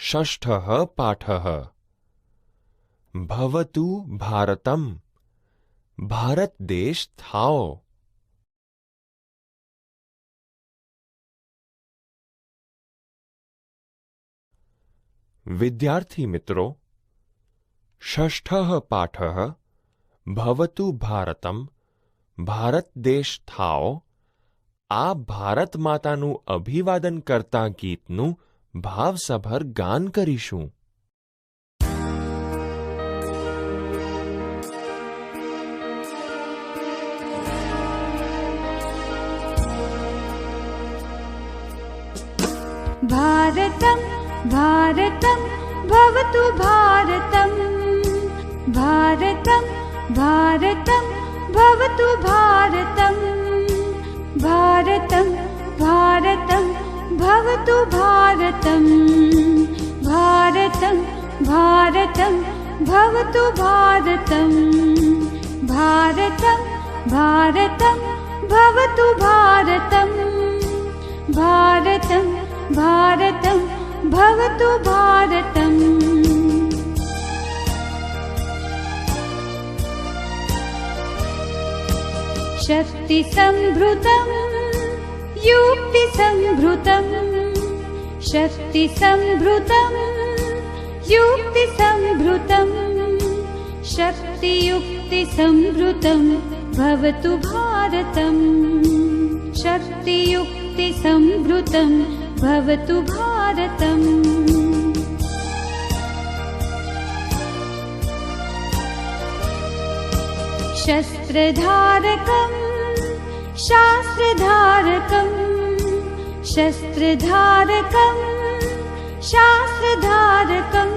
षष्ठः पाठः। भवतु भारतम्। भारत देश थाओ। विद्यार्थी मित्रों, षष्ठः पाठः भवतु भारतम्। भारत देश थाओ आ भारत माताનું અભિવાદન કરતા ગીતનું ભાવસભર ગાન કરીશું. भारतम् भारतम् भवतु भारतम्। भारतम् भारतम् भवतु भारतम्। भारतम् भारतम् भवतु भारतम्। भारतम् भारतम् भवतु भारतम्। भारतम् भारतम् भवतु भारतम्। भारतम् भारतम् भवतु भारतम्। शक्ति संभृतम् युक्ति संभृतम्। शक्ति संभृतम् युक्ति संभृतम्। शक्ति युक्ति संभृतम् भवतु भारतम्। शक्ति युक्ति संभृतम् भवतु भारतम्। शस्त्रधारकम् शास्त्रधारकम्। शस्त्रधारकम् शास्त्रधारकम्।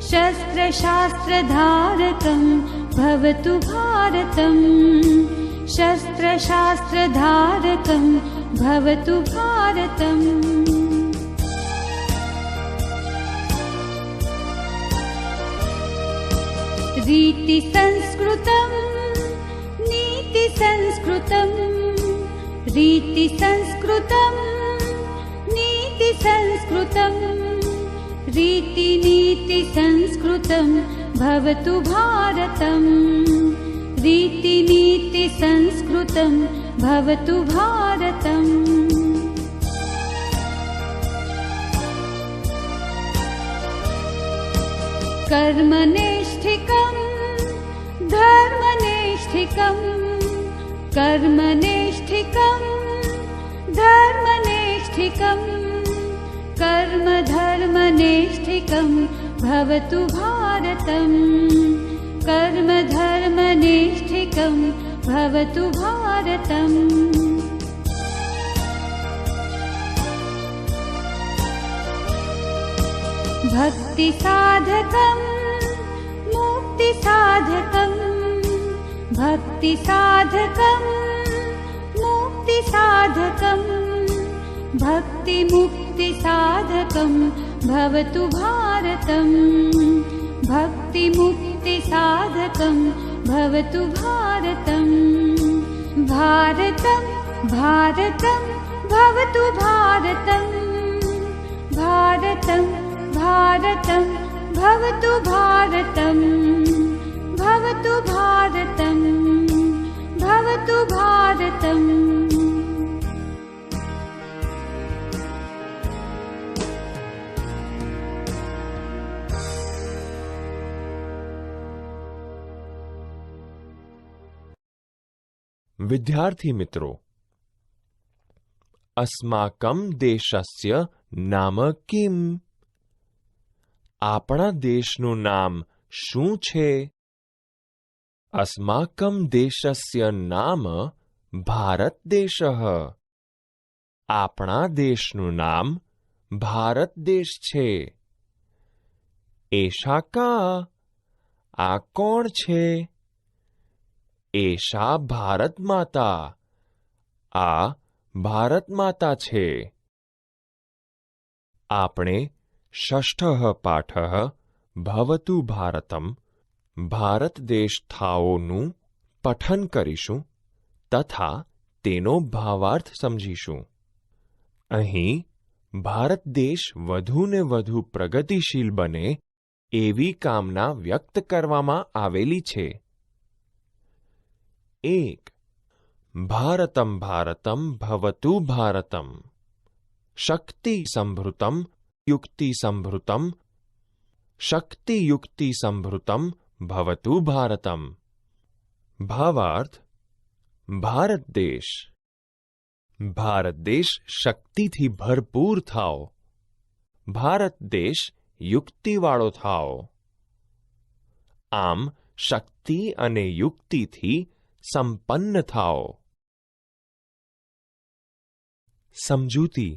शस्त्रशास्त्रधारकम् भवतु भारतम्। शस्त्रशास्त्रधारकम् भवतु भारतम्। रीति संस्कृतम् नीति संस्कृतम्। रीति संस्कृतम् नीति संस्कृतम्। रीति नीति संस्कृतम् भवतु भारतम्। रीति नीति संस्कृतम् भवतु भारतम्। कर्मनिष्ठिकम् धर्मनिष्ठिकम्। कर्मनिष्ठिकम् धर्मनिष्ठिकम्। कर्मधर्मनिष्ठिकम् भवतु भारतम्। कर्मधर्मनिष्ठिकम् भवतु भारतम्। भक्ति साधकम् मुक्ति साधकम्। भक्ति साधकम् मुक्ति साधकम्। भक्ति मुक्ति साधकम् भवतु भारतम्। भक्ति मुक्ति साधकम् भवतु भारतम्। भारतम् भारतम् भवतु भारतम्। भारतम् भारतम् भवतु भारतम्। भवतु भारतम् भवतु भारतम्। विद्यार्थी मित्रों, अस्माकं देशस्य नाम किम्? આપણા દેશનું નામ શું છે? अस्माकं देशस्य नाम भारत देशः. આપણા દેશનું નામ ભારત દેશ છે. એશા કા? આ કોણ છે? એશા ભારત માતા. આ ભારત માતા છે. આપણે षष्ठः पाठः भवतु भारतम् भारत देश थाओનું પઠન કરીશું તથા તેનો ભાવાર્થ સમજીશું. અહીં ભારત દેશ વધુ ને વધુ પ્રગતિશીલ બને એવી કામના વ્યક્ત કરવામાં આવેલી છે. 1. ભારતમ ભારતમ ભવતુ ભારતમ. શક્તિ સંભૃતમ યુક્તિ સંભૃતમ. શક્તિ યુક્તિ સંભૃતમ ભવતુ ભારતમ. ભાવાર્થ: ભારત દેશ શક્તિથી ભરપૂર થાઓ. ભારત દેશ યુક્તિવાળો થાઓ. આમ શક્તિ અને યુક્તિથી સંપન્ન થાઓ. સમજૂતી: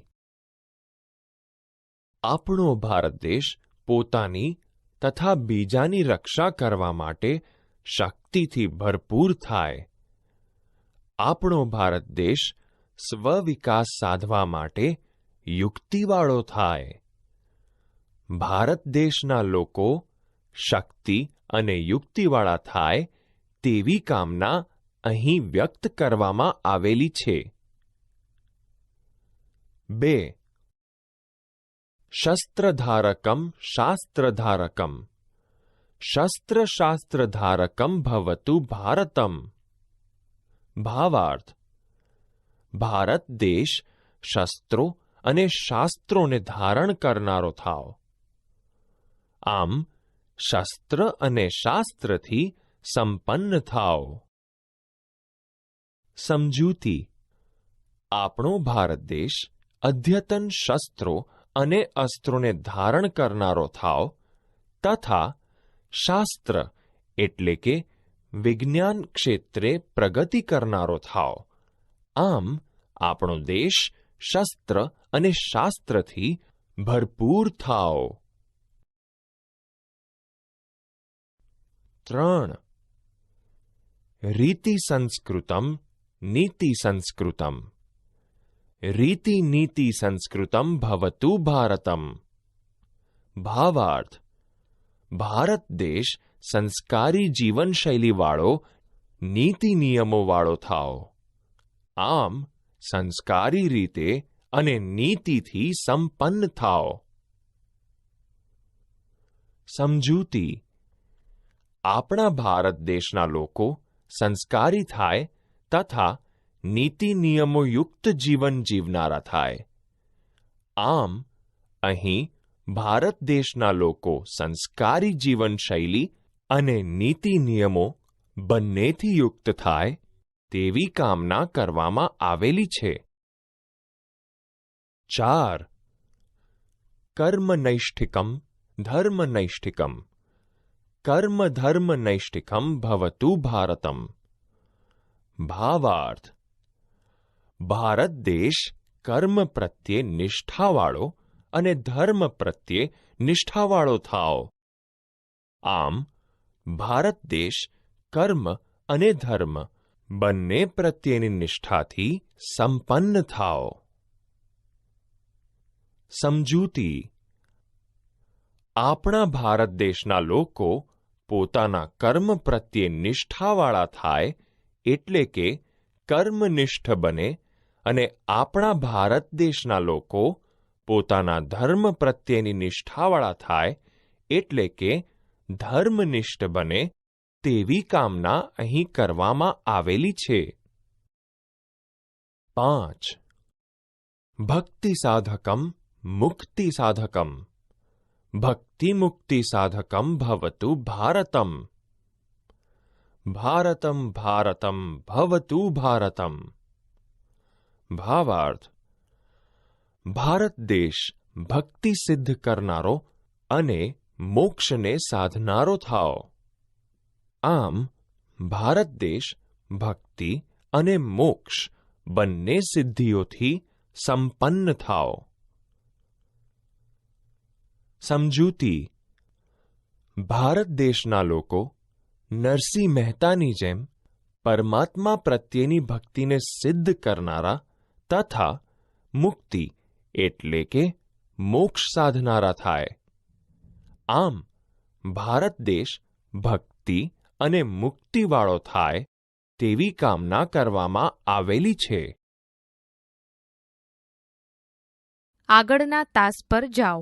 આપણો ભારત દેશ પોતાની તથા બીજાની રક્ષા કરવા માટે શક્તિથી ભરપૂર થાય. આપણો ભારત દેશ સ્વવિકાસ સાધવા માટે યુક્તિવાળો થાય. ભારત દેશના લોકો શક્તિ અને યુક્તિવાળા થાય તેવી કામના અહીં વ્યક્ત કરવામાં આવેલી છે. 2. શસ્ત્રધારકમ શાસ્ત્રધારકમ. શસ્ત્રશાસ્ત્રધારકમ ભવતુ ભારતમ. ભાવાર્થ: ભારત દેશ શસ્ત્રો અને શાસ્ત્રોને ધારણ કરનારો થાવ. આમ શસ્ત્ર અને શાસ્ત્રથી સંપન્ન થાવ. સમજૂતી: આપણો ભારત દેશ અદ્યતન શસ્ત્રો અને અસ્ત્રોને ધારણ કરનારો થાવ તથા શાસ્ત્ર એટલે કે વિજ્ઞાન ક્ષેત્રે પ્રગતિ કરનારો થાવ. આમ આપણો દેશ શસ્ત્ર અને શાસ્ત્રથી ભરપૂર થાવ. 3. રીતિ સંસ્કૃતમ નીતિ સંસ્કૃતમ. રીતિ નીતિ સંસ્કૃતમ ભવતુ ભારતમ. ભાવાર્થ: ભારત દેશ સંસ્કારી જીવનશૈલીવાળો નીતિ નિયમોવાળો થાવ. આમ સંસ્કારી રીતે અને નીતિથી સંપન્ન થાવ. સમજૂતી: આપણા ભારત દેશના લોકો સંસ્કારી થાય તથા નીતિ નિયમોયુક્ત જીવન જીવનારા થાય. આમ અહીં ભારત દેશના લોકો સંસ્કારી જીવનશૈલી અને નીતિ નિયમો બંનેથી યુક્ત થાય તેવી કામના કરવામાં આવેલી છે. 4. કર્મનૈષ્ઠિકમ ધર્મનૈષ્ઠિકમ. કર્મ ધર્મનૈષ્ઠિકમ ભવતુ ભારતમ. ભાવાર્થ: ભારત દેશ કર્મ પ્રત્યે નિષ્ઠાવાળો અને ધર્મ પ્રત્યે નિષ્ઠાવાળો થાવ. આમ ભારત દેશ કર્મ અને ધર્મ બંને પ્રત્યેની નિષ્ઠાથી સંપન્ન થાવ. સમજૂતી: આપણા ભારત દેશના લોકો પોતાના કર્મ પ્રત્યે નિષ્ઠાવાળા થાય એટલે કે કર્મનિષ્ઠ બને અને આપણા ભારત દેશના લોકો પોતાના ધર્મ પ્રત્યેની નિષ્ઠાવાળા થાય એટલે કે ધર્મનિષ્ઠ બને તેવી કામના અહીં કરવામાં આવેલી છે. 5. ભક્તિ સાધકમ મુક્તિ સાધકમ. ભક્તિ મુક્તિ સાધકમ ભવતુ ભારતમ. ભારતમ ભારતમ ભવતુ ભારતમ. ભાવાર્થ: ભારત દેશ ભક્તિ સિદ્ધ કરનારો અને મોક્ષને સાધનારો થાવ. આમ ભારત દેશ ભક્તિ અને મોક્ષ બંને સિદ્ધિઓથી સંપન્ન થાવ. સમજૂતી: ભારત દેશના લોકો નરસિંહ મહેતાની જેમ પરમાત્મા પ્રત્યેની ભક્તિને સિદ્ધ કરનારા તથા મુક્તિ એટલે કે મોક્ષ સાધનારા થાય. આમ ભારત દેશ ભક્તિ અને મુક્તિવાળો થાય તેવી કામના કરવામાં આવેલી છે. આગળના તાસ પર જાઓ.